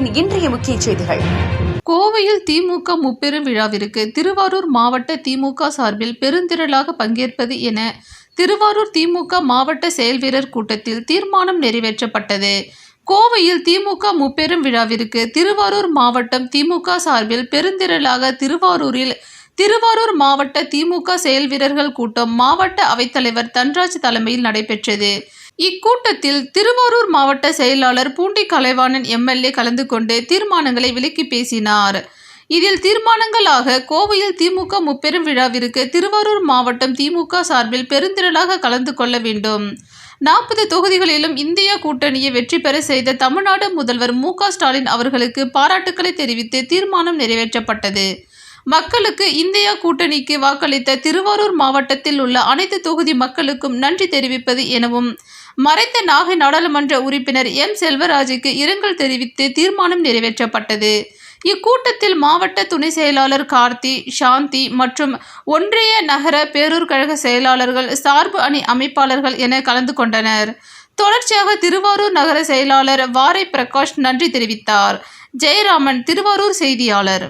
தமிழகத்தின் இன்றைய முக்கிய செய்திகள். கோவையில் திமுக முப்பெரும் விழாவிற்கு திருவாரூர் மாவட்ட திமுக சார்பில் பெருந்திரளாக பங்கேற்பது என திருவாரூர் திமுக மாவட்ட செயல்வீரர் கூட்டத்தில் தீர்மானம் நிறைவேற்றப்பட்டது. கோவையில் திமுக முப்பெரும் விழாவிற்கு திருவாரூர் மாவட்டம் திமுக சார்பில் பெருந்திரளாக திருவாரூர் மாவட்ட திமுக செயல்வீரர்கள் கூட்டம் மாவட்ட அவைத்தலைவர் தன்ராஜ் தலைமையில் நடைபெற்றது. இக்கூட்டத்தில் திருவாரூர் மாவட்ட செயலாளர் பூண்டி கலைவாணன் எம்எல்ஏ கலந்து கொண்டு தீர்மானங்களை விளக்கி பேசினார். இதில் தீர்மானங்களாக கோவையில் திமுக முப்பெரும் விழாவிற்கு திருவாரூர் மாவட்டம் திமுக சார்பில் பெருந்திரளாக கலந்து கொள்ள வேண்டும். 40 தொகுதிகளிலும் இந்தியா கூட்டணியை வெற்றி பெற செய்த தமிழ்நாடு முதல்வர் மு.க. ஸ்டாலின் அவர்களுக்கு பாராட்டுக்களை தெரிவித்து தீர்மானம் நிறைவேற்றப்பட்டது. மக்களுக்கு இந்தியா கூட்டணிக்கு வாக்களித்த திருவாரூர் மாவட்டத்தில் உள்ள அனைத்து தொகுதி மக்களுக்கும் நன்றி தெரிவிப்பது எனவும் மறைந்த நாகை நாடாளுமன்ற உறுப்பினர் எம். செல்வராஜுக்கு இரங்கல் தெரிவித்து தீர்மானம் நிறைவேற்றப்பட்டது. இக்கூட்டத்தில் மாவட்ட துணை செயலாளர் கார்த்தி, சாந்தி மற்றும் ஒன்றிய நகர பேரூர் கழக செயலாளர்கள், சார்பு அணி அமைப்பாளர்கள் என கலந்து கொண்டனர். தொடர்ச்சியாக திருவாரூர் நகர செயலாளர் வாரை பிரகாஷ் நன்றி தெரிவித்தார். ஜெயராமன், திருவாரூர் செய்தியாளர்.